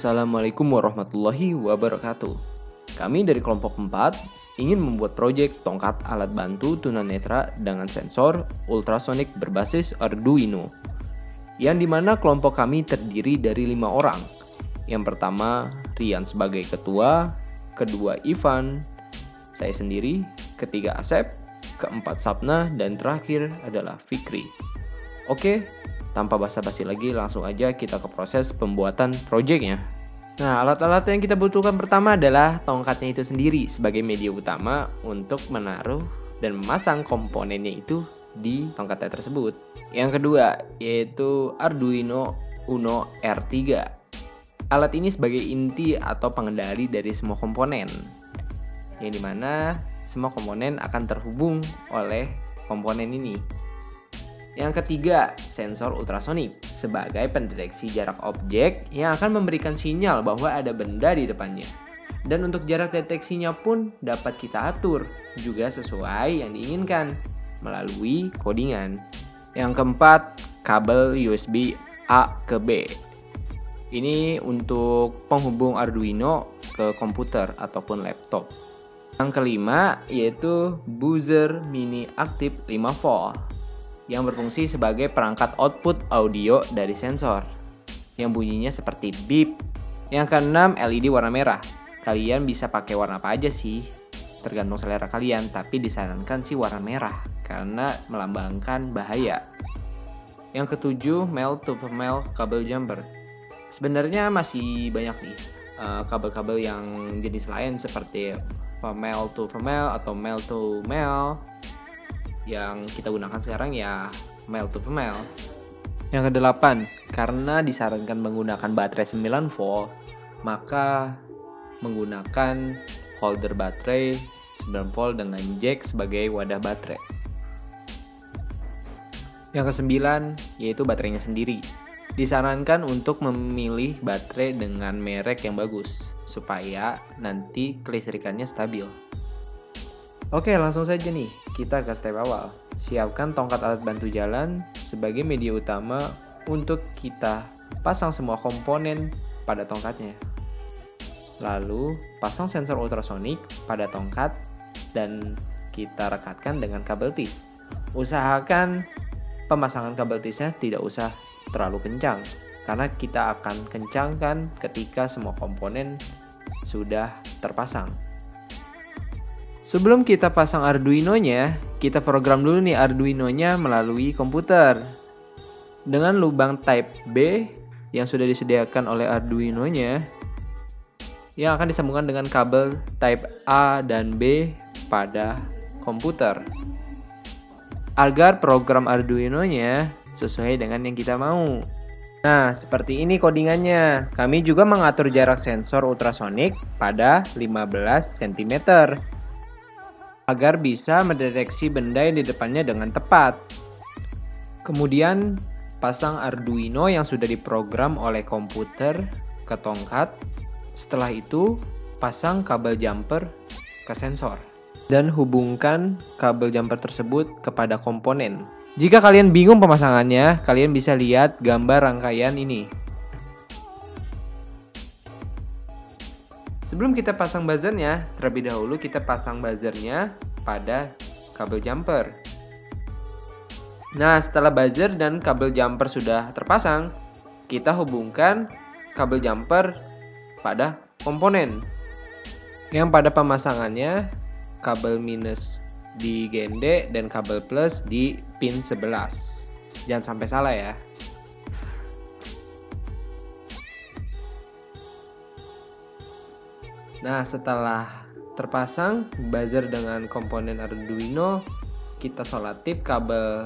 Assalamualaikum warahmatullahi wabarakatuh. Kami dari kelompok 4 ingin membuat proyek tongkat alat bantu tunanetra dengan sensor ultrasonik berbasis Arduino, yang dimana kelompok kami terdiri dari 5 orang. Yang pertama Rian sebagai ketua, kedua Ivan, saya sendiri, ketiga Asep, keempat Sapna, dan terakhir adalah Fikri. Oke, tanpa basa-basi lagi, langsung aja kita ke proses pembuatan proyeknya. Nah, alat-alat yang kita butuhkan pertama adalah tongkatnya itu sendiri sebagai media utama untuk menaruh dan memasang komponennya itu di tongkatnya tersebut. Yang kedua yaitu Arduino Uno R3. Alat ini sebagai inti atau pengendali dari semua komponen, yang dimana semua komponen akan terhubung oleh komponen ini. Yang ketiga, sensor ultrasonik sebagai pendeteksi jarak objek yang akan memberikan sinyal bahwa ada benda di depannya. Dan untuk jarak deteksinya pun dapat kita atur juga sesuai yang diinginkan melalui codingan. Yang keempat, kabel USB A ke B. Ini untuk penghubung Arduino ke komputer ataupun laptop. Yang kelima yaitu buzzer mini aktif 5 volt yang berfungsi sebagai perangkat output audio dari sensor yang bunyinya seperti beep. Yang keenam, LED warna merah. Kalian bisa pakai warna apa aja sih, tergantung selera kalian, tapi disarankan sih warna merah karena melambangkan bahaya. Yang ketujuh, male to female kabel jumper. Sebenarnya masih banyak sih kabel-kabel yang jenis lain seperti female to female atau male to male. Yang kita gunakan sekarang ya male to female. Yang kedelapan, karena disarankan menggunakan baterai 9 volt, maka menggunakan holder baterai 9 volt dengan jack sebagai wadah baterai. Yang kesembilan, yaitu baterainya sendiri. Disarankan untuk memilih baterai dengan merek yang bagus supaya nanti kelistrikannya stabil. Oke, langsung saja nih, kita ke step awal. Siapkan tongkat alat bantu jalan sebagai media utama untuk kita pasang semua komponen pada tongkatnya. Lalu, pasang sensor ultrasonik pada tongkat dan kita rekatkan dengan kabel tis. Usahakan pemasangan kabel tisnya tidak usah terlalu kencang, karena kita akan kencangkan ketika semua komponen sudah terpasang. Sebelum kita pasang Arduino-nya, kita program dulu nih Arduino-nya melalui komputer. Dengan lubang type B yang sudah disediakan oleh Arduino-nya, yang akan disambungkan dengan kabel type A dan B pada komputer. Agar program Arduino-nya sesuai dengan yang kita mau. Nah, seperti ini codingannya. Kami juga mengatur jarak sensor ultrasonik pada 15 cm. Agar bisa mendeteksi benda yang di depannya dengan tepat. Kemudian pasang Arduino yang sudah diprogram oleh komputer ke tongkat. Setelah itu pasang kabel jumper ke sensor dan hubungkan kabel jumper tersebut kepada komponen. Jika kalian bingung pemasangannya, kalian bisa lihat gambar rangkaian ini. Sebelum kita pasang buzzernya, terlebih dahulu kita pasang buzzernya pada kabel jumper. Nah, setelah buzzer dan kabel jumper sudah terpasang, kita hubungkan kabel jumper pada komponen. Yang pada pemasangannya, kabel minus di GND dan kabel plus di pin 11. Jangan sampai salah ya. Nah, setelah terpasang buzzer dengan komponen Arduino, kita solatip kabel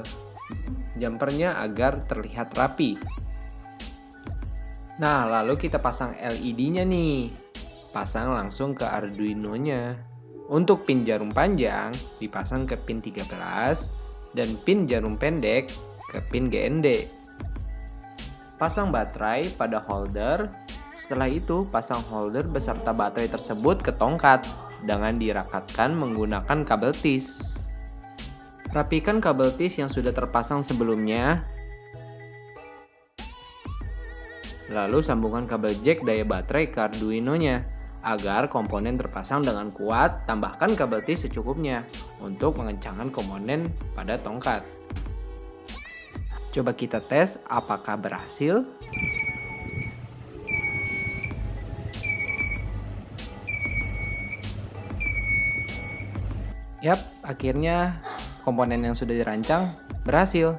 jumpernya agar terlihat rapi. Nah, lalu kita pasang LED-nya nih. Pasang langsung ke Arduino-nya. Untuk pin jarum panjang dipasang ke pin 13 dan pin jarum pendek ke pin GND. Pasang baterai pada holder. Setelah itu, pasang holder beserta baterai tersebut ke tongkat dengan dirakatkan menggunakan kabel tis. Rapikan kabel tis yang sudah terpasang sebelumnya. Lalu sambungkan kabel jack daya baterai ke Arduino-nya. Agar komponen terpasang dengan kuat, tambahkan kabel T secukupnya untuk mengencangkan komponen pada tongkat. Coba kita tes apakah berhasil. Yap, akhirnya komponen yang sudah dirancang berhasil.